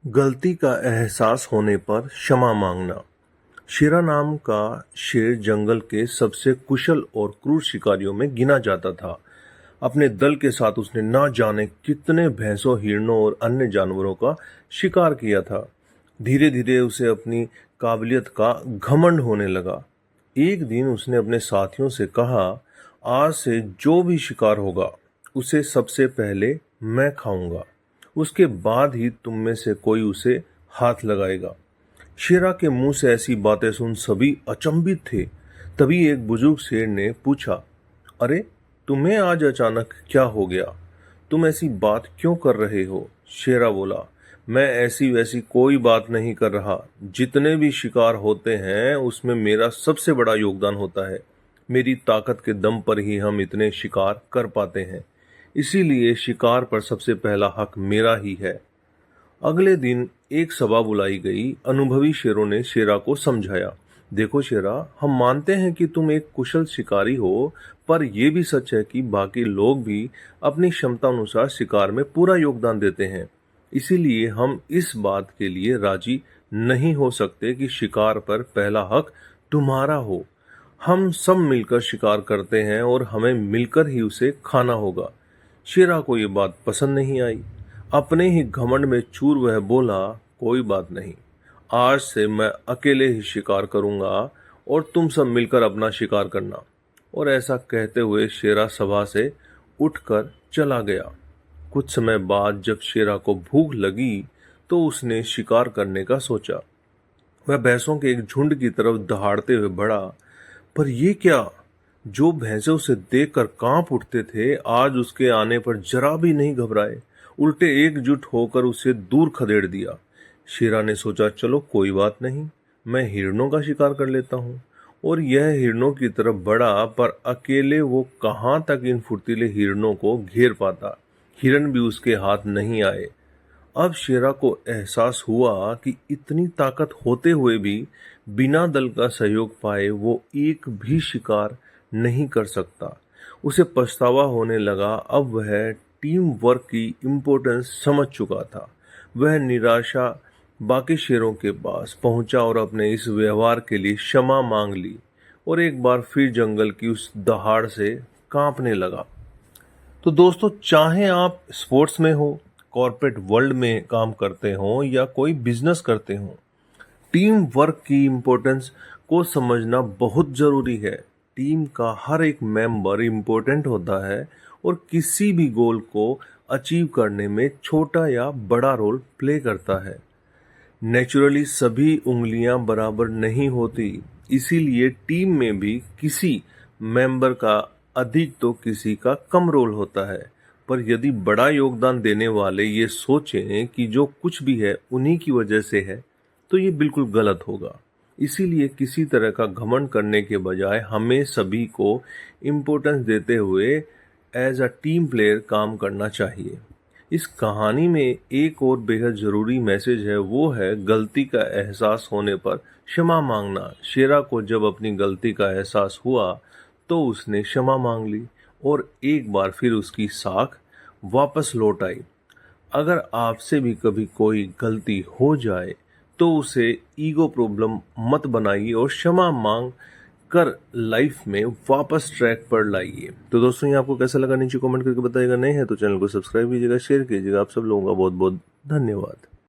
गलती का एहसास होने पर क्षमा मांगना। शेरा नाम का शेर जंगल के सबसे कुशल और क्रूर शिकारियों में गिना जाता था। अपने दल के साथ उसने ना जाने कितने भैंसों, हिरणों और अन्य जानवरों का शिकार किया था। धीरे धीरे उसे अपनी काबिलियत का घमंड होने लगा। एक दिन उसने अपने साथियों से कहा, आज से जो भी शिकार होगा उसे सबसे पहले मैं खाऊंगा, उसके बाद ही तुम में से कोई उसे हाथ लगाएगा। शेरा के मुंह से ऐसी बातें सुन सभी अचंभित थे। तभी एक बुजुर्ग शेर ने पूछा, अरे तुम्हें आज अचानक क्या हो गया? तुम ऐसी बात क्यों कर रहे हो? शेरा बोला, मैं ऐसी वैसी कोई बात नहीं कर रहा। जितने भी शिकार होते हैं उसमें मेरा सबसे बड़ा योगदान होता है। मेरी ताकत के दम पर ही हम इतने शिकार कर पाते हैं, इसीलिए शिकार पर सबसे पहला हक मेरा ही है। अगले दिन एक सभा बुलाई गई। अनुभवी शेरों ने शेरा को समझाया, देखो शेरा, हम मानते हैं कि तुम एक कुशल शिकारी हो, पर यह भी सच है कि बाकी लोग भी अपनी क्षमता अनुसार शिकार में पूरा योगदान देते हैं। इसीलिए हम इस बात के लिए राजी नहीं हो सकते कि शिकार पर पहला हक तुम्हारा हो। हम सब मिलकर शिकार करते हैं और हमें मिलकर ही उसे खाना होगा। शेरा को ये बात पसंद नहीं आई। अपने ही घमंड में चूर वह बोला, कोई बात नहीं, आज से मैं अकेले ही शिकार करूंगा और तुम सब मिलकर अपना शिकार करना। और ऐसा कहते हुए शेरा सभा से उठकर चला गया। कुछ समय बाद जब शेरा को भूख लगी तो उसने शिकार करने का सोचा। वह भैंसों के एक झुंड की तरफ दहाड़ते हुए बढ़ा, पर यह क्या! जो भैंसे उसे देखकर कांप उठते थे, आज उसके आने पर जरा भी नहीं घबराए, उल्टे एकजुट होकर उसे दूर खदेड़ दिया। शेरा ने सोचा, चलो कोई बात नहीं, मैं हिरणों का शिकार कर लेता हूँ। और यह हिरणों की तरफ बढ़ा, पर अकेले वो कहाँ तक इन फुर्तीले हिरणों को घेर पाता। हिरण भी उसके हाथ नहीं आए। अब शेरा को एहसास हुआ कि इतनी ताकत होते हुए भी बिना दल का सहयोग पाए वो एक भी शिकार नहीं कर सकता। उसे पछतावा होने लगा। अब वह टीम वर्क की इम्पोर्टेंस समझ चुका था। वह निराशा बाकी शेरों के पास पहुंचा और अपने इस व्यवहार के लिए क्षमा मांग ली और एक बार फिर जंगल की उस दहाड़ से कांपने लगा। तो दोस्तों, चाहे आप स्पोर्ट्स में हो, कॉर्पोरेट वर्ल्ड में काम करते हो या कोई बिजनेस करते हो, टीम वर्क की इम्पोर्टेंस को समझना बहुत जरूरी है। टीम का हर एक मेंबर इम्पोर्टेंट होता है और किसी भी गोल को अचीव करने में छोटा या बड़ा रोल प्ले करता है। नेचुरली सभी उंगलियां बराबर नहीं होती, इसीलिए टीम में भी किसी मेंबर का अधिक तो किसी का कम रोल होता है। पर यदि बड़ा योगदान देने वाले ये सोचें कि जो कुछ भी है उन्हीं की वजह से है, तो ये बिल्कुल गलत होगा। इसीलिए किसी तरह का घमंड करने के बजाय हमें सभी को इम्पोर्टेंस देते हुए एज अ टीम प्लेयर काम करना चाहिए। इस कहानी में एक और बेहद ज़रूरी मैसेज है, वो है गलती का एहसास होने पर क्षमा मांगना। शेरा को जब अपनी गलती का एहसास हुआ तो उसने क्षमा मांग ली और एक बार फिर उसकी साख वापस लौट आई। अगर आपसे भी कभी कोई गलती हो जाए तो उसे ईगो प्रॉब्लम मत बनाइए और क्षमा मांग कर लाइफ में वापस ट्रैक पर लाइए। तो दोस्तों, ये आपको कैसा लगा नीचे कमेंट करके बताइएगा। नहीं है तो चैनल को सब्सक्राइब कीजिएगा, शेयर कीजिएगा। आप सब लोगों का बहुत बहुत धन्यवाद।